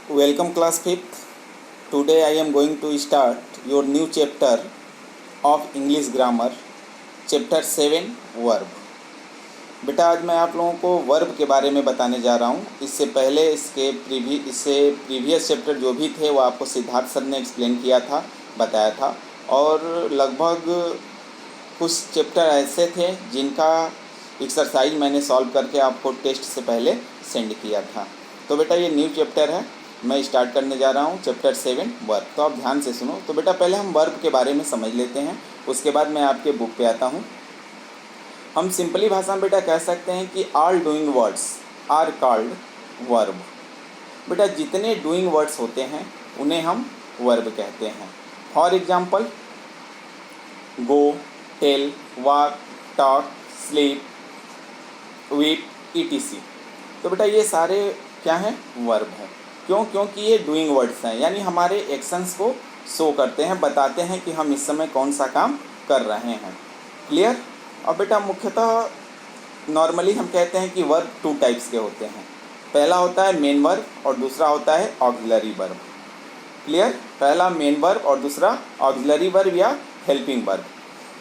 Welcome class 5th. Today I am going to start your new chapter of English grammar, chapter 7 verb. बेटा आज मैं आप लोगों को वर्ब के बारे में बताने जा रहा हूँ। इससे पहले इससे प्रीवियस चैप्टर जो भी थे वो आपको सिद्धार्थ सर ने एक्सप्लेन किया था, बताया था, और लगभग कुछ चैप्टर ऐसे थे जिनका एक्सरसाइज मैंने सॉल्व करके आपको टेस्ट से पहले सेंड किया था। तो बेटा ये न्यू चैप्टर है, मैं स्टार्ट करने जा रहा हूँ चैप्टर 7 वर्ब। तो आप ध्यान से सुनो। तो बेटा पहले हम वर्ब के बारे में समझ लेते हैं, उसके बाद मैं आपके बुक पे आता हूँ। हम सिंपली भाषा में बेटा कह सकते हैं कि all doing words are called verb. बेटा जितने डूइंग वर्ड्स होते हैं उन्हें हम वर्ब कहते हैं। For example go, tell, walk, talk, sleep, weep, ETC. तो बेटा ये सारे क्या हैं? वर्ब हैं। क्यों? क्योंकि ये डूइंग वर्ड्स हैं, यानी हमारे एक्शंस को शो करते हैं, बताते हैं कि हम इस समय कौन सा काम कर रहे हैं। क्लियर? और बेटा मुख्यतः नॉर्मली हम कहते हैं कि वर्ब 2 टाइप्स के होते हैं। पहला होता है मेन वर्ब और दूसरा होता है ऑक्सिलरी वर्ब। क्लियर? पहला मेन वर्ब और दूसरा ऑक्सिलरी वर्ब या हेल्पिंग वर्ब।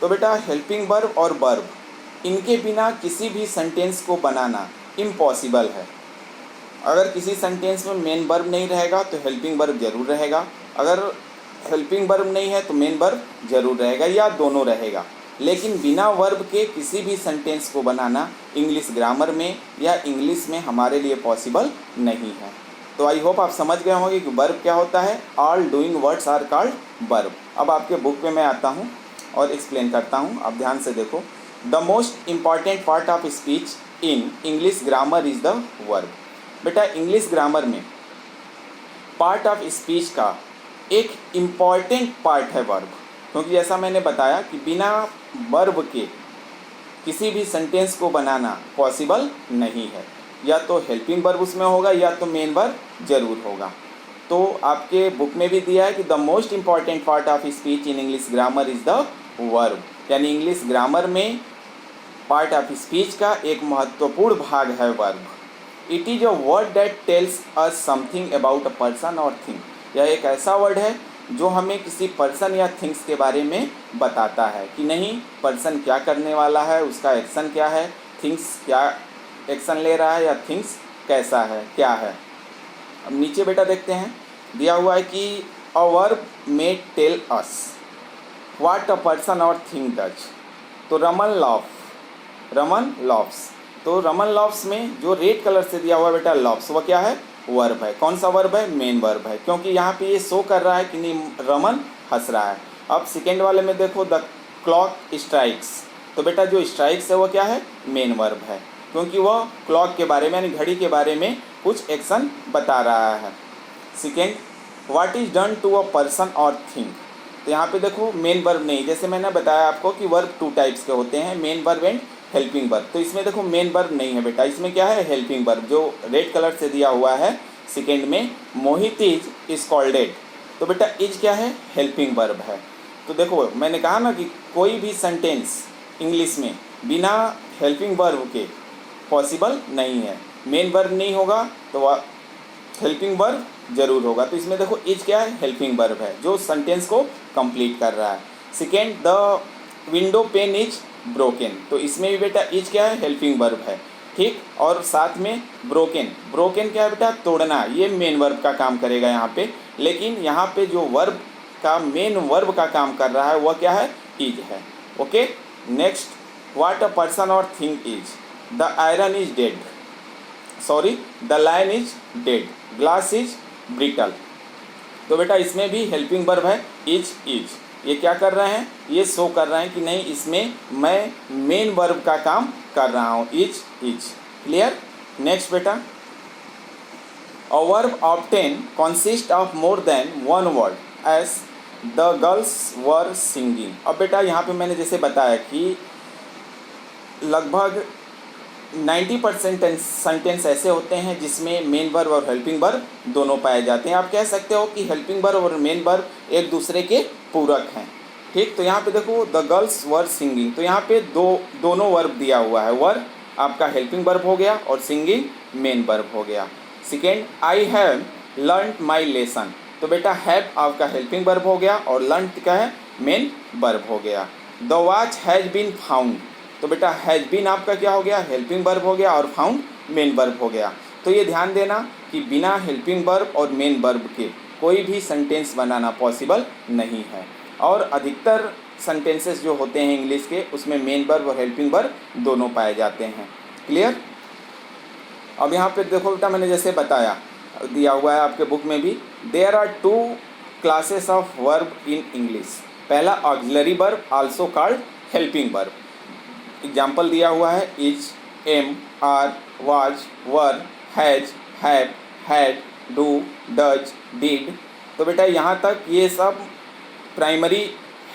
तो बेटा हेल्पिंग वर्ब और वर्ब इनके बिना किसी भी सेंटेंस को बनाना इम्पॉसिबल है। अगर किसी सेंटेंस में मेन वर्ब नहीं रहेगा तो हेल्पिंग वर्ब जरूर रहेगा, अगर हेल्पिंग वर्ब नहीं है तो मेन वर्ब जरूर रहेगा, या दोनों रहेगा। लेकिन बिना वर्ब के किसी भी सेंटेंस को बनाना इंग्लिश ग्रामर में या इंग्लिश में हमारे लिए पॉसिबल नहीं है। तो आई होप आप समझ गए होंगे कि वर्ब क्या होता है। All doing words are called verb. अब आपके बुक पे मैं आता हूँ और एक्सप्लेन करता हूँ, आप ध्यान से देखो। The most important part of speech in English grammar is the verb. बेटा इंग्लिश ग्रामर में पार्ट ऑफ स्पीच का एक इम्पॉर्टेंट पार्ट है वर्ब, क्योंकि जैसा मैंने बताया कि बिना वर्ब के किसी भी सेंटेंस को बनाना पॉसिबल नहीं है। या तो हेल्पिंग वर्ब उसमें होगा या तो मेन वर्ब जरूर होगा। तो आपके बुक में भी दिया है कि the most important part of speech in English grammar is the verb, यानी इंग्लिश ग्रामर में पार्ट ऑफ स्पीच का एक महत्वपूर्ण भाग है verb. It is a word that tells us something about a person और थिंग। यह एक ऐसा वर्ड है जो हमें किसी पर्सन या थिंग्स के बारे में बताता है कि नहीं पर्सन क्या करने वाला है, उसका एक्शन क्या है, थिंग्स क्या एक्शन ले रहा है, या थिंग्स कैसा है, क्या है। अब नीचे बेटा देखते हैं, दिया हुआ है कि a verb may tell us what a person और थिंग डज। तो रमन लव्स। तो रमन लव्स में जो रेड कलर से दिया हुआ बेटा लव्स, वो क्या है? वर्ब है। कौन सा वर्ब है? मेन वर्ब है, क्योंकि यहाँ पे ये शो कर रहा है कि नहीं रमन हंस रहा है। अब सेकेंड वाले में देखो द क्लॉक स्ट्राइक्स। तो बेटा जो स्ट्राइक्स है वो क्या है? मेन वर्ब है, क्योंकि वह क्लॉक के बारे में यानी घड़ी के बारे में कुछ एक्शन बता रहा है। Second, what is done to a person और थिंग। तो यहाँ पे देखो मेन वर्ब नहीं, जैसे मैंने बताया आपको कि वर्ब 2 टाइप्स के होते हैं, main verb and helping verb. तो इसमें देखो मेन वर्ब नहीं है बेटा, इसमें क्या है? हेल्पिंग वर्ब, जो रेड कलर से दिया हुआ है सेकेंड में। मोहित इज स्कॉल्डेड। तो बेटा इज क्या है? हेल्पिंग वर्ब है। तो देखो मैंने कहा ना कि कोई भी सेंटेंस इंग्लिश में बिना हेल्पिंग वर्ब के पॉसिबल नहीं है। मेन वर्ब नहीं होगा तो हेल्पिंग वर्ब जरूर होगा। तो इसमें देखो इज क्या है? हेल्पिंग वर्ब है, जो सेंटेंस को कंप्लीट कर रहा है। Second, the window pane is broken. तो इसमें भी बेटा इज क्या है? हेल्पिंग वर्ब है, ठीक। और साथ में ब्रोकन क्या है बेटा? तोड़ना। ये मेन वर्ब का काम करेगा यहाँ पे, लेकिन यहाँ पे जो वर्ब का मेन वर्ब का काम कर रहा है वह क्या है? इज है। Okay. Next, what a person और thing is. The iron is dead, sorry the lion is dead, glass is brittle. तो बेटा इसमें भी हेल्पिंग वर्ब है इज। ये क्या कर रहे हैं? ये शो कर रहे हैं कि नहीं इसमें मैं मेन वर्ब का काम कर रहा हूँ, इज। क्लियर? नेक्स्ट बेटा, a verb often consist of more than one word as the girls were singing. अब बेटा यहाँ पे मैंने जैसे बताया कि लगभग 90% सेंटेंस ऐसे होते हैं जिसमें मेन वर्ब और हेल्पिंग वर्ब दोनों पाए जाते हैं। आप कह सकते हो कि हेल्पिंग वर्ब और मेन वर्ब एक दूसरे के पूरक हैं, ठीक। तो यहाँ पे देखो द गर्ल्स वर सिंगिंग। तो यहाँ पे दोनों वर्ब दिया हुआ है। वर्ब आपका हेल्पिंग वर्ब हो गया और सिंगिंग मेन वर्ब हो गया। Second, I have learn my lesson. तो बेटा हैव आपका हेल्पिंग वर्ब हो गया और लर्न क्या है, मेन वर्ब हो गया। The watch has been found. तो बेटा हैज़ बीन आपका क्या हो गया, हेल्पिंग वर्ब हो गया और फाउंड मेन वर्ब हो गया। तो ये ध्यान देना कि बिना हेल्पिंग वर्ब और मेन वर्ब के कोई भी सेंटेंस बनाना पॉसिबल नहीं है। और अधिकतर सेंटेंसेस जो होते हैं इंग्लिश के, उसमें मेन वर्ब और हेल्पिंग वर्ब दोनों पाए जाते हैं। क्लियर। अब यहाँ पे देखो बेटा, मैंने जैसे बताया, दिया हुआ है आपके बुक में भी, there are 2 classes of verb in English. पहला auxiliary verb also called helping verb. Example दिया हुआ है is, am, are, was, were, has, have, had, do, does, did. तो बेटा यहाँ तक ये सब प्राइमरी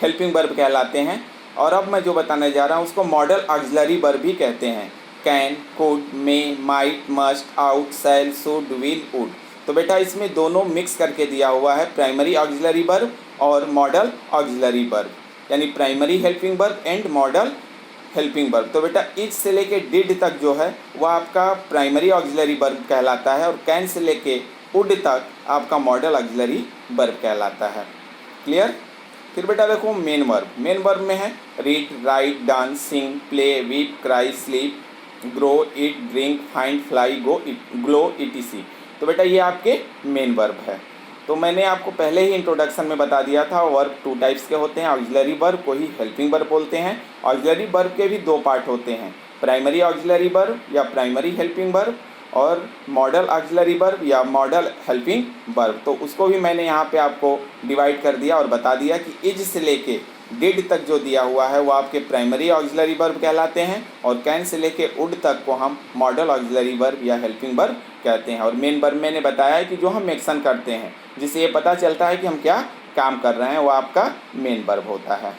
हेल्पिंग वर्ब कहलाते हैं। और अब मैं जो बताने जा रहा हूँ उसको मॉडल ऑक्सिलरी वर्ब भी कहते हैं। Can, could, may, might, must, ought, shall, should, will, would. तो बेटा इसमें दोनों मिक्स करके दिया हुआ है, प्राइमरी ऑक्सिलरी वर्ब और मॉडल ऑक्सिलरी वर्ब, यानी primary helping verb and modal helping verb. तो बेटा इज से लेके डिड तक जो है वह आपका प्राइमरी ऑक्सिलरी वर्ब कहलाता है और कैन से लेके वुड तक आपका मॉडल ऑक्सिलरी वर्ब कहलाता है। क्लियर। फिर बेटा देखो मेन वर्ब। मेन वर्ब में है read, write, dance, sing, play, weep, cry, sleep, grow, eat, drink, find, fly, go, glow, etc। तो बेटा ये आपके मेन वर्ब है। तो मैंने आपको पहले ही इंट्रोडक्शन में बता दिया था, वर्ब 2 टाइप्स के होते हैं। ऑक्सिलरी वर्ब को ही हेल्पिंग वर्ब बोलते हैं। ऑक्सिलरी वर्ब के भी 2 पार्ट होते हैं, प्राइमरी ऑक्सिलरी वर्ब या प्राइमरी हेल्पिंग वर्ब और मॉडल ऑक्सिलरी वर्ब या मॉडल हेल्पिंग वर्ब। तो उसको भी मैंने यहाँ पे आपको डिवाइड कर दिया और बता दिया कि इज से लेके डिड तक जो दिया हुआ है वो आपके प्राइमरी ऑक्सिलरी वर्ब कहलाते हैं और कैन से लेके वुड तक को हम मॉडल ऑक्सिलरी वर्ब या हेल्पिंग वर्ब कहते हैं। और मेन वर्ब मैंने बताया है कि जो हम एक्शन करते हैं, जिससे ये पता चलता है कि हम क्या काम कर रहे हैं, वो आपका मेन वर्ब होता है।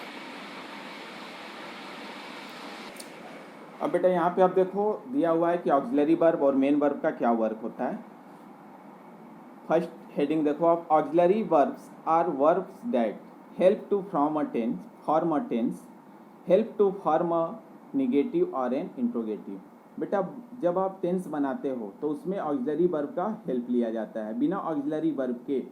अब बेटा यहाँ पे आप देखो दिया हुआ है कि ऑक्सिलरी वर्ब और मेन वर्ब का क्या वर्क होता है। फर्स्ट हेडिंग देखो आप, auxiliary verbs are verbs that help to form a tense, help to form a negative और एन इंट्रोगेटिव। बेटा जब आप टेंस बनाते हो तो उसमें ऑक्सिलरी वर्ब का हेल्प लिया जाता है। बिना ऑक्सिलरी वर्ब के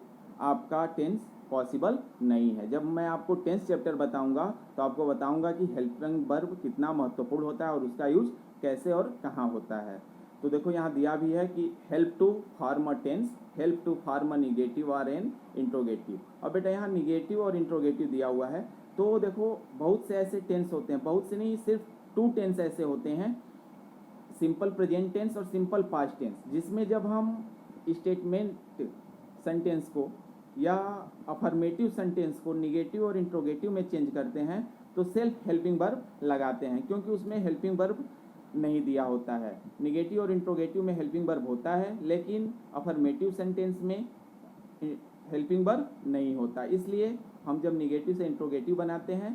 आपका टेंस पॉसिबल नहीं है। जब मैं आपको टेंस चैप्टर बताऊंगा तो आपको बताऊंगा कि हेल्पिंग वर्ब कितना महत्वपूर्ण होता है और उसका यूज कैसे और कहाँ होता है। तो देखो यहाँ दिया भी है कि help to form a tense, help to form a negative और एन इंट्रोगेटिव। अब बेटा यहाँ निगेटिव और इंट्रोगेटिव दिया हुआ है, तो देखो बहुत से ऐसे टेंस होते हैं, बहुत से नहीं, सिर्फ 2 टेंस ऐसे होते हैं, सिंपल प्रेजेंट टेंस और सिंपल पास्ट टेंस, जिसमें जब हम स्टेटमेंट सेंटेंस को या अफर्मेटिव सेंटेंस को निगेटिव और इंट्रोगेटिव में चेंज करते हैं तो सेल्फ हेल्पिंग वर्ब लगाते हैं, क्योंकि उसमें हेल्पिंग वर्ब नहीं दिया होता है। निगेटिव और इंट्रोगेटिव में हेल्पिंग वर्ब होता है, लेकिन अफर्मेटिव सेंटेंस में हेल्पिंग वर्ब नहीं होता। इसलिए हम जब निगेटिव से इंट्रोगेटिव बनाते हैं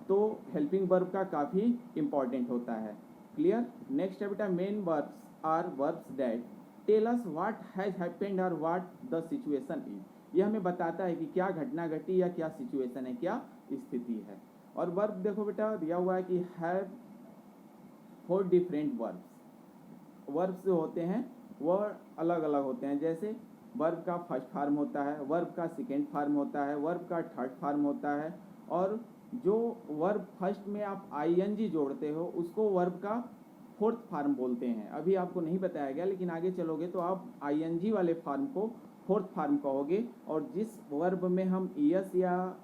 तो हेल्पिंग वर्ब का काफ़ी इम्पॉर्टेंट होता है। क्लियर। नेक्स्ट है बेटा, main verbs are verbs that tell us what has happened और व्हाट द सिचुएशन इज। ये हमें बताता है कि क्या घटना घटी या क्या सिचुएशन है, क्या स्थिति है। और वर्ब देखो बेटा दिया हुआ है कि हैव 4 डिफरेंट वर्ब्स। वर्ब्स जो होते हैं वह अलग अलग होते हैं, जैसे वर्ब का फर्स्ट फॉर्म होता है, वर्ब का सेकेंड फॉर्म होता है, वर्ब का थर्ड फॉर्म होता है, और जो वर्ब फर्स्ट में आप आईएनजी जोड़ते हो उसको वर्ब का फोर्थ फॉर्म बोलते हैं। अभी आपको नहीं बताया गया, लेकिन आगे चलोगे तो आप आईएनजी वाले फॉर्म को फोर्थ फॉर्म कहोगे, और जिस वर्ब में हम ईएस या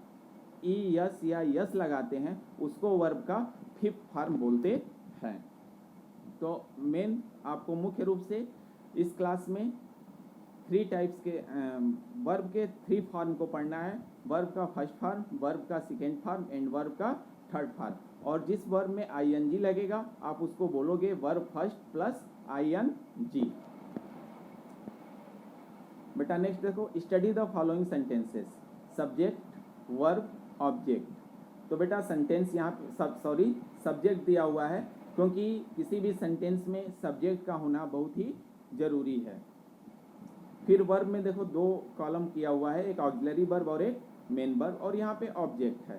ईएस या यस लगाते हैं उसको वर्ब का फिफ्थ फॉर्म बोलते हैं। तो मेन आपको मुख्य रूप से इस क्लास में 3 टाइप्स के वर्ब के 3 फॉर्म को पढ़ना है, वर्ब का फर्स्ट फॉर्म, वर्ब का सेकेंड फॉर्म एंड वर्ब का थर्ड फॉर्म। और जिस वर्ब में आईएनजी लगेगा आप उसको बोलोगे वर्ब फर्स्ट प्लस आईएनजी। बेटा नेक्स्ट देखो, study the following sentences, subject, verb, object. तो बेटा सेंटेंस यहाँ सब्जेक्ट दिया हुआ है, क्योंकि किसी भी सेंटेंस में सब्जेक्ट का होना बहुत ही ज़रूरी है। फिर वर्ब में देखो 2 कॉलम किया हुआ है, एक ऑक्सिलरी वर्ब और एक मेन वर्ब, और यहाँ पे ऑब्जेक्ट है।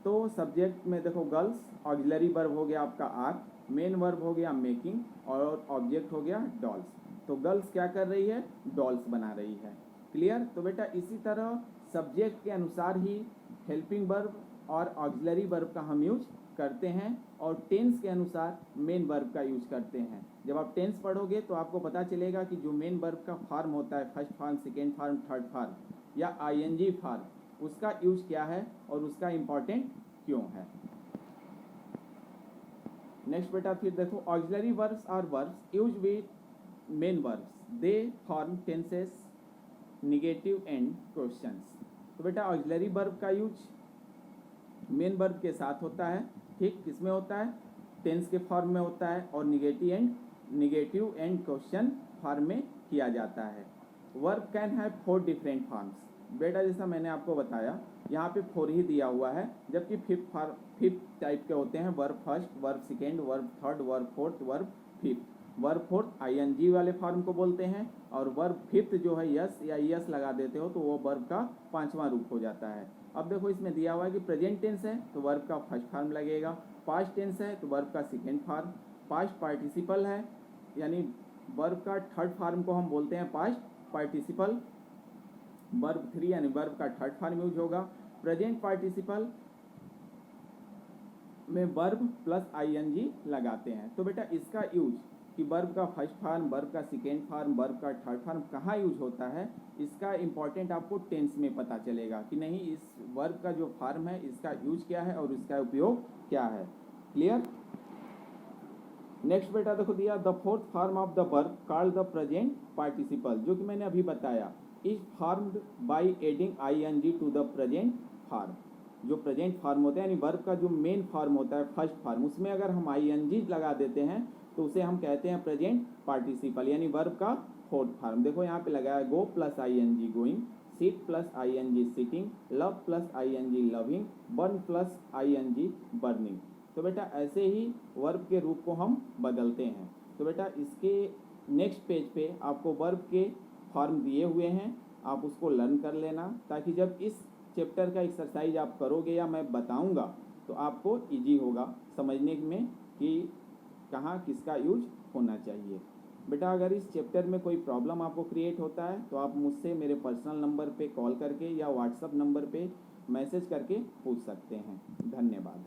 तो सब्जेक्ट में देखो गर्ल्स, ऑक्सिलरी वर्ब हो गया आपका आर, मेन वर्ब हो गया मेकिंग और ऑब्जेक्ट हो गया डॉल्स। तो गर्ल्स क्या कर रही है, डॉल्स बना रही है। क्लियर। तो बेटा इसी तरह सब्जेक्ट के अनुसार ही हेल्पिंग वर्ब और ऑक्सिलरी वर्ब का हम यूज करते हैं और टेंस के अनुसार मेन वर्ब का यूज करते हैं। जब आप टेंस पढ़ोगे तो आपको पता चलेगा कि जो मेन वर्ब का फॉर्म होता है, first form, second form, third form या आईएनजी फॉर्म, उसका यूज क्या है और उसका इम्पॉर्टेंट क्यों है। नेक्स्ट बेटा फिर देखो, auxiliary verbs are verbs use with main verbs, they form tenses, negative and questions. तो बेटा ऑक्सिलरी वर्ब का यूज मेन वर्ब के साथ होता है, ठीक, किसमें होता है, टेंस के फॉर्म में होता है और निगेटिव एंड क्वेश्चन फॉर्म में किया जाता है। Verb can have 4 different forms. बेटा जैसा मैंने आपको बताया यहाँ पे 4 ही दिया हुआ है, जबकि 5 टाइप के होते हैं, verb first, verb second, verb third, verb fourth, verb fifth. Verb fourth ING वाले फॉर्म को बोलते हैं और वर्ब फिफ्थ जो है यस या यस लगा देते हो तो वो वर्ब का 5वां रूप हो जाता है। अब देखो इसमें दिया हुआ है कि प्रेजेंट टेंस है तो वर्ब का फर्स्ट फॉर्म लगेगा, पास्ट टेंस है तो वर्ब का सेकेंड फॉर्म, पास्ट पार्टिसिपल है यानी वर्ब का थर्ड फॉर्म को हम बोलते हैं पास्ट पार्टिसिपल, वर्ब 3 यानी वर्ब का थर्ड फॉर्म यूज होगा। प्रेजेंट पार्टिसिपल में वर्ब प्लस आईएनजी लगाते हैं। तो बेटा इसका यूज कि वर्ब का फर्स्ट फॉर्म, वर्ब का सेकेंड फॉर्म, वर्ब का थर्ड फॉर्म कहाँ यूज होता है, इसका इंपॉर्टेंट आपको टेंस में पता चलेगा कि नहीं इस वर्ब का जो फॉर्म है इसका यूज क्या है और इसका उपयोग क्या है। क्लियर। नेक्स्ट बेटा देखो दिया, the fourth form of the verb called the present participle, जो कि मैंने अभी बताया, is formed by adding ING to the present form. जो प्रेजेंट फॉर्म होता है यानी वर्ब का जो मेन फॉर्म होता है फर्स्ट फॉर्म, उसमें अगर हम आईएनजी लगा देते हैं तो उसे हम कहते हैं प्रेजेंट पार्टिसिपल यानी वर्ब का फोर्थ फॉर्म। देखो यहाँ पे लगाया go plus ING going, sit plus ING sitting, love plus ING loving, burn plus ING burning. तो बेटा ऐसे ही वर्ब के रूप को हम बदलते हैं। तो बेटा इसके नेक्स्ट पेज पे आपको वर्ब के फॉर्म दिए हुए हैं, आप उसको लर्न कर लेना ताकि जब इस चैप्टर का एक्सरसाइज आप करोगे या मैं बताऊंगा तो आपको इजी होगा समझने में कि कहाँ किसका यूज होना चाहिए। बेटा अगर इस चैप्टर में कोई प्रॉब्लम आपको क्रिएट होता है तो आप मुझसे मेरे पर्सनल नंबर पे कॉल करके या व्हाट्सएप नंबर पे मैसेज करके पूछ सकते हैं। धन्यवाद।